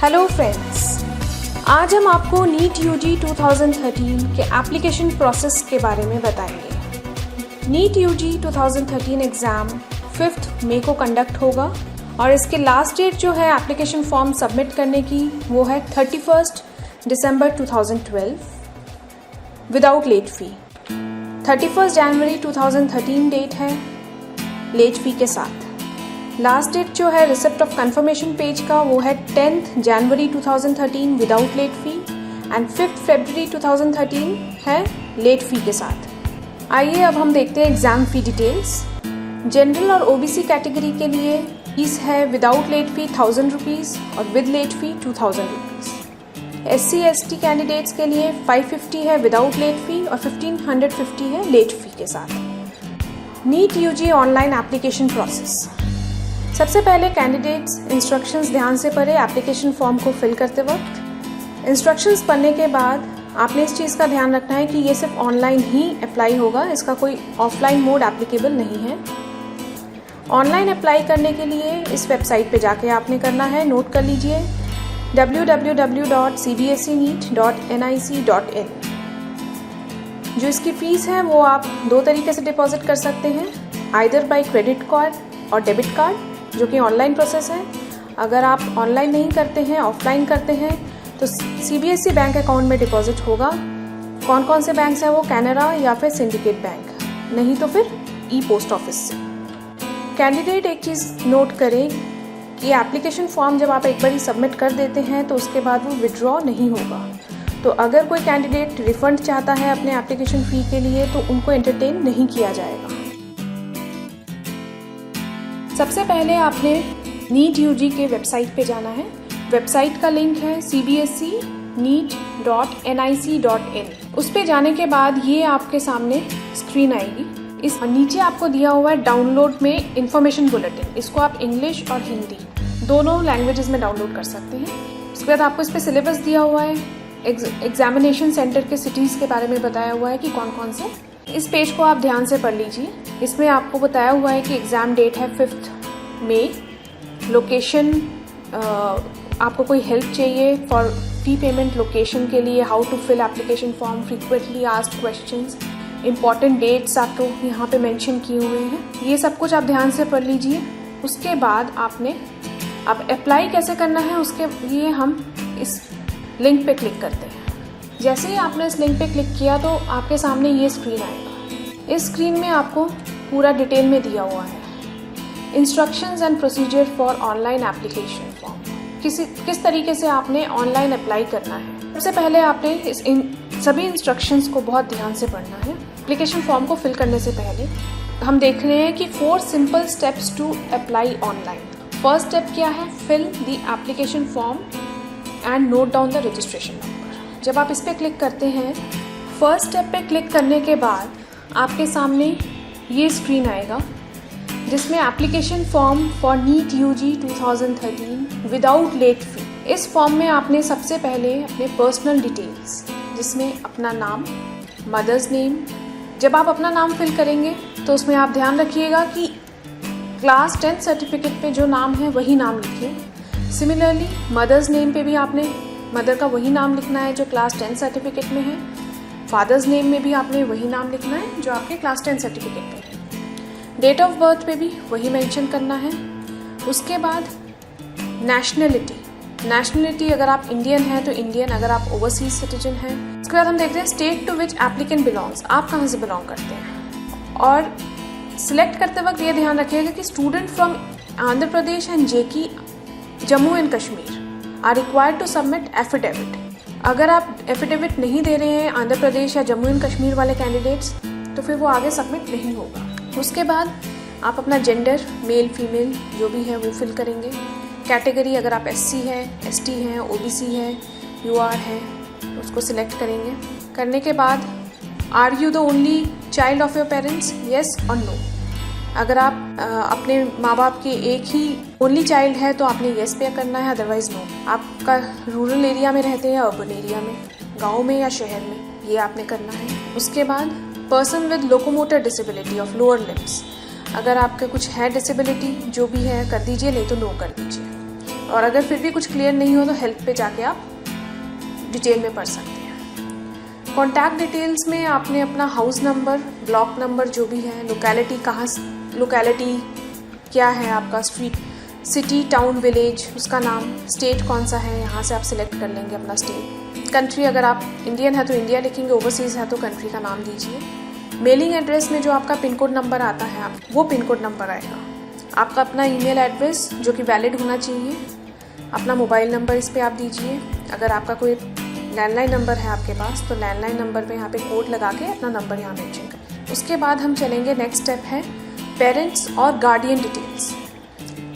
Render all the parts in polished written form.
Hello friends, आज हम आपको नीट यूजी 2013 के एप्लीकेशन प्रोसेस के बारे में बताएंगे। नीट यूजी 2013 एग्ज़ाम 5 मई को कंडक्ट होगा और इसके लास्ट डेट जो है एप्लीकेशन फॉर्म सबमिट करने की वो है 31 दिसंबर 2012 विदाउट लेट फ़ी। 31 जनवरी 2013 डेट है लेट फ़ी के साथ। लास्ट डेट जो है रिसिप्ट ऑफ कंफर्मेशन पेज का वो है 10 जनवरी 2013 विदाउट लेट फ़ी एंड 5 फरवरी 2013 है लेट फ़ी के साथ। आइए अब हम देखते हैं एग्ज़ाम फ़ी डिटेल्स। जनरल और ओबीसी कैटेगरी के लिए फीस है विदाउट लेट फ़ी 1000 रुपीज़ और with late fee 2000 rupees. SC/ST candidates के लिए 550 है विदाउट लेट फ़ी और 1550 है लेट फ़ी के साथ। NEET UG online application process. सबसे पहले कैंडिडेट्स इंस्ट्रक्शंस ध्यान से पढ़े एप्लीकेशन फॉर्म को फिल करते वक्त। इंस्ट्रक्शंस पढ़ने के बाद आपने इस चीज़ का ध्यान रखना है कि ये सिर्फ ऑनलाइन ही अप्लाई होगा, इसका कोई ऑफलाइन मोड एप्लीकेबल नहीं है। ऑनलाइन अप्लाई करने के लिए इस वेबसाइट पे जाके आपने करना है, नोट कर लीजिए www.cbseneet.nic.in। जो इसकी फ़ीस है वो आप दो तरीके से डिपॉजिट कर सकते हैं, आइदर बाय क्रेडिट कार्ड और डेबिट कार्ड, जो कि ऑनलाइन प्रोसेस है। अगर आप ऑनलाइन नहीं करते हैं, ऑफलाइन करते हैं तो CBSE बैंक अकाउंट में डिपॉजिट होगा। कौन कौन से बैंक हैं वो? कैनरा या फिर सिंडिकेट बैंक, नहीं तो फिर पोस्ट ऑफिस से। कैंडिडेट एक चीज़ नोट करें कि एप्लीकेशन फॉर्म जब आप एक बार सबमिट कर देते हैं तो उसके बाद वो विड्रॉ नहीं होगा। तो अगर कोई कैंडिडेट रिफंड चाहता है अपने एप्लीकेशन फ़ी के लिए तो उनको एंटरटेन नहीं किया जाएगा। सबसे पहले आपने नीट यूजी के वेबसाइट पे जाना है। वेबसाइट का लिंक है cbseneet.nic.in। उस पे जाने के बाद ये आपके सामने स्क्रीन आएगी। इस नीचे आपको दिया हुआ है डाउनलोड में इंफॉर्मेशन बुलेटिन। इसको आप इंग्लिश और हिंदी दोनों लैंग्वेजेस में डाउनलोड कर सकते हैं। उसके बाद आपको इस पर सिलेबस दिया हुआ है, एग्जामिनेशन सेंटर के सिटीज़ के बारे में बताया हुआ है कि कौन कौन से। इस पेज को आप ध्यान से पढ़ लीजिए। इसमें आपको बताया हुआ है कि एग्ज़ाम डेट है 5 मई। लोकेशन, आपको कोई हेल्प चाहिए फॉर फ़ी पेमेंट लोकेशन के लिए, how to fill application form, frequently asked questions, important dates आपको यहाँ पे मेंशन किए हुए हैं। ये सब कुछ आप ध्यान से पढ़ लीजिए। उसके बाद आपने अब अप्लाई कैसे करना है उसके लिए हम इस लिंक पे क्लिक करते हैं। जैसे ही आपने इस लिंक पे क्लिक किया तो आपके सामने ये स्क्रीन आएगा। इस स्क्रीन में आपको पूरा डिटेल में दिया हुआ है instructions and procedure for online application form. किस तरीके से आपने ऑनलाइन अप्लाई करना है। सबसे पहले आपने इन सभी इंस्ट्रक्शंस को बहुत ध्यान से पढ़ना है। एप्लीकेशन फॉर्म को फिल करने से पहले हम देख रहे हैं कि 4 simple steps to apply online. First step क्या है? Fill the application form and note down the registration number. जब आप इस पर क्लिक करते हैं, फर्स्ट स्टेप पे क्लिक करने के बाद आपके सामने ये स्क्रीन आएगा जिसमें application form for NEET UG 2013 without late fee. इस फॉर्म में आपने सबसे पहले अपने पर्सनल डिटेल्स, जिसमें अपना नाम, मदर्स नेम। जब आप अपना नाम फिल करेंगे तो उसमें आप ध्यान रखिएगा कि क्लास 10 सर्टिफिकेट पे जो नाम है वही नाम लिखिए। सिमिलरली मदर्स नेम पे भी आपने मदर का वही नाम लिखना है जो क्लास 10 सर्टिफिकेट में है। फादर्स नेम में भी आपने वही नाम लिखना है जो आपके क्लास 10 सर्टिफिकेट में है। डेट ऑफ बर्थ पे भी वही मेंशन करना है। उसके बाद नेशनलिटी अगर आप इंडियन हैं तो इंडियन, अगर आप ओवरसीज सिटीजन हैं। उसके बाद हम देखते हैं state to which applicant belongs, आप कहाँ से बिलोंग करते हैं। और सिलेक्ट करते वक्त ये ध्यान रखिएगा कि student from Andhra Pradesh and Jammu and Kashmir are required to submit affidavit. अगर आप एफिडेविट नहीं दे रहे हैं आंध्र प्रदेश या जम्मू एंड कश्मीर वाले कैंडिडेट्स तो फिर वो आगे सबमिट नहीं होगा। उसके बाद आप अपना जेंडर, मेल फीमेल जो भी है वो फिल करेंगे। कैटेगरी, अगर आप SC हैं, ST हैं, OBC हैं, UR हैं, उसको सिलेक्ट करेंगे। करने के बाद are you the only child of your parents, yes और नो। अगर आप अपने माँ बाप के एक ही ओनली चाइल्ड है तो आपने येस पे करना है, अदरवाइज नो। आपका रूरल एरिया में रहते हैं या अर्बन एरिया में, गाँव में या शहर में, ये आपने करना है। उसके बाद person with locomotor disability of lower limbs, अगर आपका कुछ है डिसेबिलिटी जो भी है कर दीजिए, नहीं तो नो कर दीजिए। और अगर फिर भी कुछ क्लियर नहीं हो तो हेल्प पे जाके आप डिटेल में पढ़ सकते हैं। कॉन्टैक्ट डिटेल्स में आपने अपना हाउस नंबर, ब्लॉक नंबर जो भी है, लोकेलिटी क्या है आपका, स्ट्रीट, सिटी, टाउन, विलेज, उसका नाम, स्टेट कौन सा है, यहाँ से आप सिलेक्ट कर लेंगे अपना स्टेट। कंट्री, अगर आप इंडियन है तो इंडिया लिखेंगे, ओवरसीज़ है तो कंट्री का नाम दीजिए। मेलिंग एड्रेस में जो आपका पिन कोड नंबर आता है आप वो पिन कोड नंबर आएगा। आपका अपना ईमेल एड्रेस जो कि वैलिड होना चाहिए, अपना मोबाइल नंबर इस पर आप दीजिए। अगर आपका कोई लैंडलाइन नंबर है आपके पास तो लैंडलाइन नंबर पे यहाँ पे कोड लगा के अपना नंबर यहाँ मेंशन करें। उसके बाद हम चलेंगे, नेक्स्ट स्टेप है पेरेंट्स और गार्डियन डिटेल्स।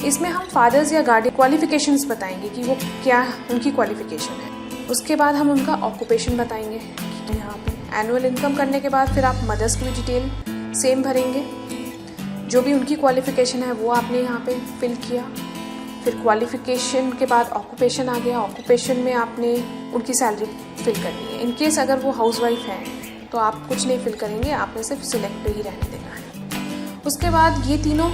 इसमें हम फादर्स या गार्डियन क्वालिफिकेशंस बताएंगे कि वो क्या उनकी क्वालिफिकेशन है। उसके बाद हम उनका ऑक्यूपेशन बताएंगे। यहाँ पे एनुअल इनकम करने के बाद फिर आप मदर्स की डिटेल सेम भरेंगे, जो भी उनकी क्वालिफिकेशन है वो आपने यहाँ पे फिल किया। फिर क्वालिफिकेशन के बाद ऑक्यूपेशन आ गया, ऑक्यूपेशन में आपने उनकी सैलरी फिल करनी है। इनकेस अगर वो हाउसवाइफ है तो आप कुछ नहीं फिल करेंगे, आपने सिर्फ सिलेक्ट पे ही रहने देना है। उसके बाद ये तीनों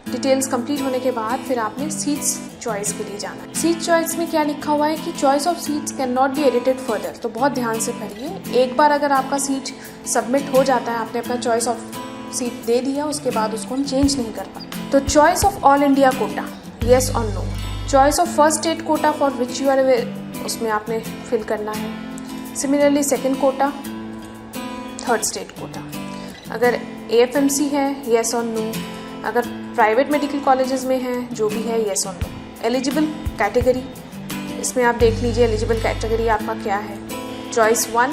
डिटेल्स कंप्लीट होने के बाद फिर आपने सीट्स चॉइस के लिए जाना है। सीट चॉइस में क्या लिखा हुआ है कि choice of seats can not be edited further, तो बहुत ध्यान से पढ़िए। एक बार अगर आपका सीट सबमिट हो जाता है, आपने अपना चॉइस ऑफ सीट दे दिया, उसके बाद उसको हम चेंज नहीं कर पाए। तो choice of all India quota, yes और no. Choice of first state quota for which you are aware, उसमें आपने फिल करना है। Similarly second quota, third state quota. अगर AFMC है, येस और नो। अगर प्राइवेट मेडिकल कॉलेजेस में है, जो भी है, येस और नो। एलिजिबल कैटेगरी, इसमें आप देख लीजिए एलिजिबल कैटेगरी आपका क्या है, चॉइस 1,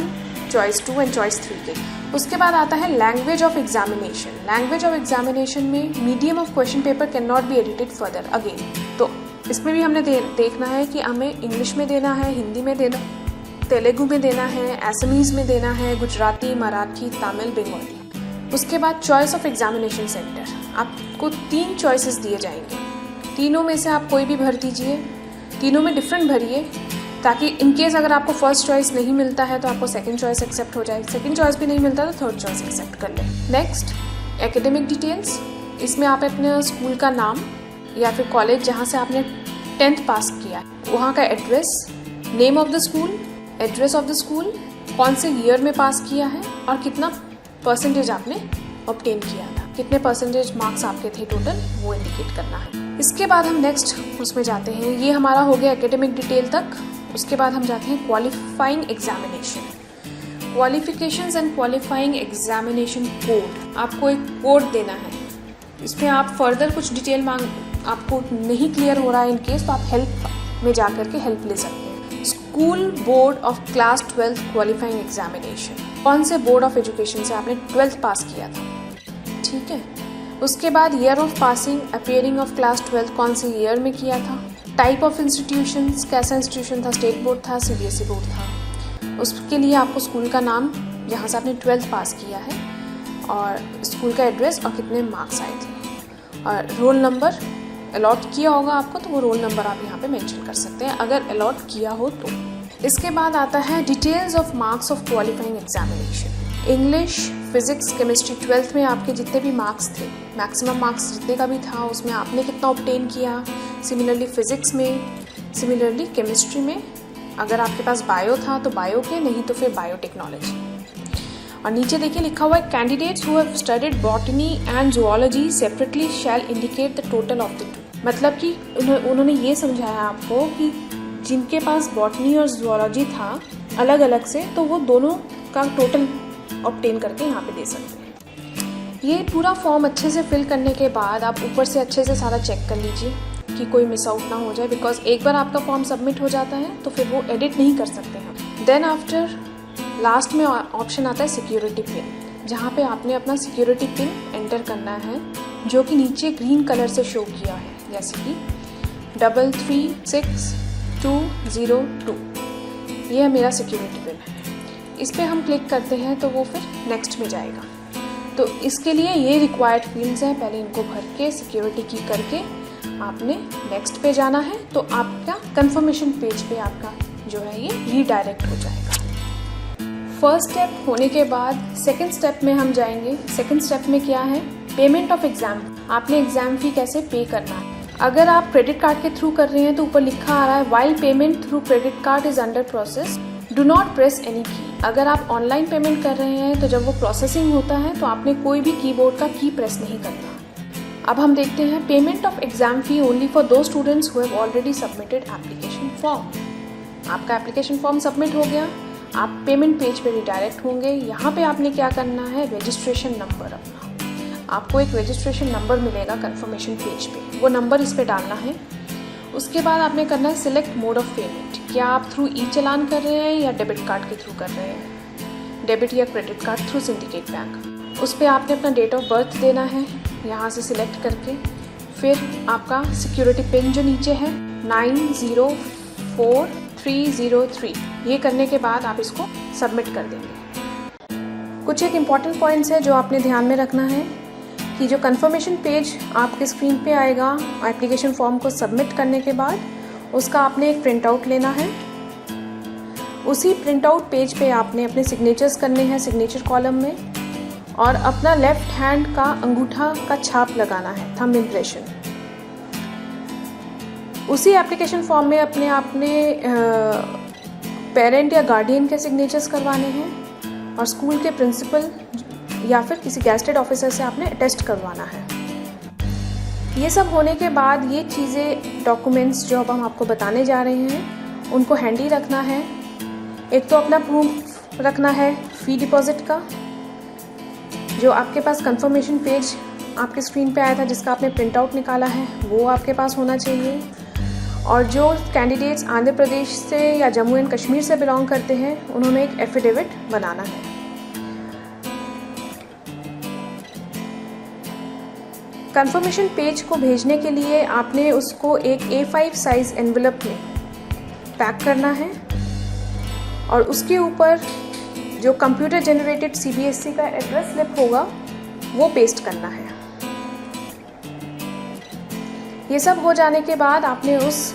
चॉइस 2 एंड चॉइस 3 के। उसके बाद आता है language of examination. Language of examination में medium of question paper can not be edited further again. तो इसमें भी हमने देखना है कि हमें इंग्लिश में देना है, हिंदी में देना, तेलुगु में देना है, असमीज़ में देना है, गुजराती, मराठी, तमिल, बंगाली। उसके बाद चॉइस ऑफ एग्जामिनेशन सेंटर, आपको 3 चॉइसेस दिए जाएंगे। तीनों में से आप कोई भी भर दीजिए, तीनों में डिफरेंट भरिए, ताकि इनकेस अगर आपको फर्स्ट चॉइस नहीं मिलता है तो आपको सेकंड चॉइस एक्सेप्ट हो जाए, सेकंड चॉइस भी नहीं मिलता तो थर्ड चॉइस एक्सेप्ट कर लें। Next, academic details. इसमें आप अपने स्कूल का नाम या फिर कॉलेज जहाँ से आपने 10th पास किया है वहाँ का address, name of the school, address of the school, कौन से ईयर में पास किया है और कितना परसेंटेज आपने ऑब्टेन किया था, कितने परसेंटेज मार्क्स आपके थे टोटल, वो इंडिकेट करना है। इसके बाद हम नेक्स्ट उसमें जाते हैं। ये हमारा हो गया एकेडमिक डिटेल तक। उसके बाद हम जाते हैं qualifying examination. Qualifications and qualifying examination code, आपको एक कोड देना है। इसमें आप फर्दर कुछ डिटेल आपको नहीं क्लियर हो रहा है इनकेस, तो आप हेल्प में जा करके हेल्प ले सकते हैं। School board of class 12 qualifying examination, कौन से बोर्ड ऑफ एजुकेशन से आपने 12th पास किया था, ठीक है। उसके बाद year of passing, appearing of class 12 कौन से ईयर में किया था। टाइप ऑफ इंस्टीट्यूशंस, कैसा इंस्टीट्यूशन था, स्टेट बोर्ड था, CBSE बोर्ड था। उसके लिए आपको स्कूल का नाम जहाँ से आपने 12th पास किया है और स्कूल का एड्रेस और कितने मार्क्स आए थे, और रोल नंबर अलॉट किया होगा आपको तो वो रोल नंबर आप यहाँ पे मेंशन कर सकते हैं अगर अलॉट किया हो तो। इसके बाद आता है details of marks of qualifying examination. English, physics, chemistry 12th में आपके जितने भी मार्क्स थे, मैक्सिमम मार्क्स जितने का भी था उसमें आपने कितना ऑब्टेन किया। सिमिलरली फिजिक्स में, सिमिलरली केमिस्ट्री में, अगर आपके पास बायो था तो बायो के, नहीं तो फिर बायोटेक्नोलॉजी। और नीचे देखिए लिखा हुआ है candidates who have studied botany and zoology separately shall indicate the total of the 2। मतलब कि उन्होंने ये समझाया आपको कि जिनके पास बॉटनी और जूलॉजी था अलग अलग से, तो वो दोनों का टोटल ऑब्टेन करके यहाँ पे दे सकते हैं। ये पूरा फॉर्म अच्छे से फिल करने के बाद आप ऊपर से अच्छे से सारा चेक कर लीजिए कि कोई मिस आउट ना हो जाए, बिकॉज एक बार आपका फॉर्म सबमिट हो जाता है तो फिर वो एडिट नहीं कर सकते हैं। देन आफ्टर लास्ट में ऑप्शन आता है सिक्योरिटी पिन, जहाँ पे आपने अपना सिक्योरिटी पिन एंटर करना है, जो कि नीचे ग्रीन कलर से शो किया है, जैसे कि 336-202। ये मेरा सिक्योरिटी पिन है। इस पर हम क्लिक करते हैं तो वो फिर नेक्स्ट में जाएगा। तो इसके लिए ये रिक्वायर्ड फील्ड्स हैं, पहले इनको भर के सिक्योरिटी की करके आपने नेक्स्ट पे जाना है, तो आपका कंफर्मेशन पेज पे आपका जो है ये रीडायरेक्ट हो जाएगा। फर्स्ट स्टेप होने के बाद सेकंड स्टेप में हम जाएंगे। सेकंड स्टेप में क्या है, पेमेंट ऑफ एग्ज़ाम। आपने एग्ज़ाम फ़ी कैसे पे करना है। अगर आप क्रेडिट कार्ड के थ्रू कर रहे हैं तो ऊपर लिखा आ रहा है while payment through credit card is under process, do not press any की। अगर आप ऑनलाइन पेमेंट कर रहे हैं तो जब वो प्रोसेसिंग होता है तो आपने कोई भी कीबोर्ड का की प्रेस नहीं करना। अब हम देखते हैं payment of exam fee only for the students who have already submitted application form. आपका एप्लीकेशन फॉर्म सबमिट हो गया, आप पेमेंट पेज पे रिडायरेक्ट होंगे। यहाँ पे आपने क्या करना है, रजिस्ट्रेशन नंबर अपना, आपको एक रजिस्ट्रेशन नंबर मिलेगा कंफर्मेशन पेज पे, वो नंबर इस पे डालना है। उसके बाद आपने करना है सिलेक्ट मोड ऑफ पेमेंट, क्या आप थ्रू ई चालान कर रहे हैं या डेबिट कार्ड के थ्रू कर रहे हैं, डेबिट या credit card through syndicate bank. उस पर आपने अपना डेट ऑफ बर्थ देना है यहाँ से सिलेक्ट करके, फिर आपका सिक्योरिटी पिन जो नीचे है 904303, ये करने के बाद आप इसको सबमिट कर देंगे। कुछ एक इम्पॉर्टेंट पॉइंट्स है जो आपने ध्यान में रखना है कि जो कंफर्मेशन पेज आपके स्क्रीन पे आएगा एप्लीकेशन फॉर्म को सबमिट करने के बाद, उसका आपने एक प्रिंट आउट लेना है। उसी प्रिंट आउट पेज पे आपने अपने सिग्नेचर्स करने हैं सिग्नेचर कॉलम में, और अपना लेफ्ट हैंड का अंगूठा का छाप लगाना है, थंब इम्प्रेशन। उसी एप्लीकेशन फॉर्म में अपने पेरेंट या गार्डियन के सिग्नेचर्स करवाने हैं, और स्कूल के प्रिंसिपल या फिर किसी गेस्टेड ऑफिसर से आपने अटेस्ट करवाना है। ये सब होने के बाद ये चीज़ें डॉक्यूमेंट्स जो अब हम आपको बताने जा रहे हैं उनको हैंडी रखना है। एक तो अपना प्रूफ रखना है फ़ी डिपॉजिट का, जो आपके पास कंफर्मेशन पेज आपके स्क्रीन पे आया था जिसका आपने प्रिंट आउट निकाला है वो आपके पास होना चाहिए। और जो कैंडिडेट्स आंध्र प्रदेश से या जम्मू एंड कश्मीर से बिलोंग करते हैं उन्होंने एक एफिडेविट बनाना है। कंफर्मेशन पेज को भेजने के लिए आपने उसको एक A5 साइज एनवेलप में पैक करना है, और उसके ऊपर जो कंप्यूटर जनरेटेड CBSE का एड्रेस स्लिप होगा वो पेस्ट करना है। ये सब हो जाने के बाद आपने उस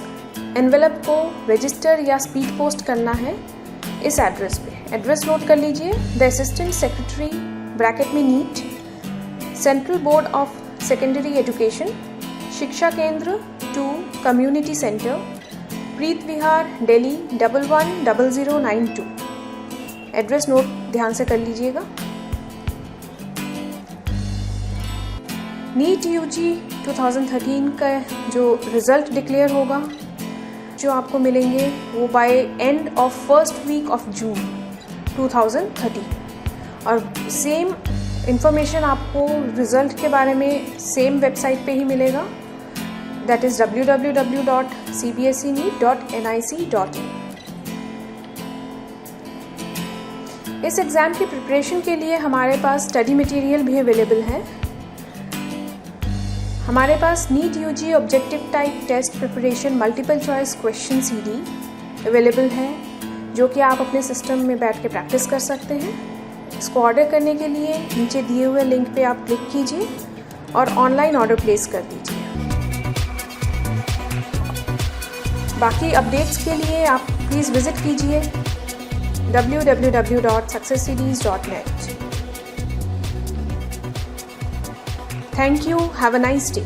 एनवेलप को रजिस्टर या स्पीड पोस्ट करना है इस एड्रेस पे। एड्रेस नोट कर लीजिए, द असिस्टेंट सेक्रेटरी ब्रैकेट में NEET, central board of secondary education, Shiksha Kendra 2 community centre, Preet Vihar, Delhi 110092। Address note ध्यान से कर लीजिएगा। नीट UG 2013 का जो रिज़ल्ट डिक्लेयर होगा जो आपको मिलेंगे वो by end of first week of June 2013, और सेम इंफॉर्मेशन आपको रिज़ल्ट के बारे में सेम वेबसाइट पे ही मिलेगा, दैट इज़ www.cbseneet.nic.in। इस एग्ज़ाम की प्रिपरेशन के लिए हमारे पास स्टडी मटेरियल भी अवेलेबल है। हमारे पास NEET UG objective type test preparation multiple choice question CD available है, जो कि आप अपने सिस्टम में बैठ के प्रैक्टिस कर सकते हैं। इसको ऑर्डर करने के लिए नीचे दिए हुए लिंक पे आप क्लिक कीजिए और ऑनलाइन ऑर्डर प्लेस कर दीजिए। बाकी अपडेट्स के लिए आप प्लीज़ विजिट कीजिए www.successseries.net। Thank you. Have a nice day.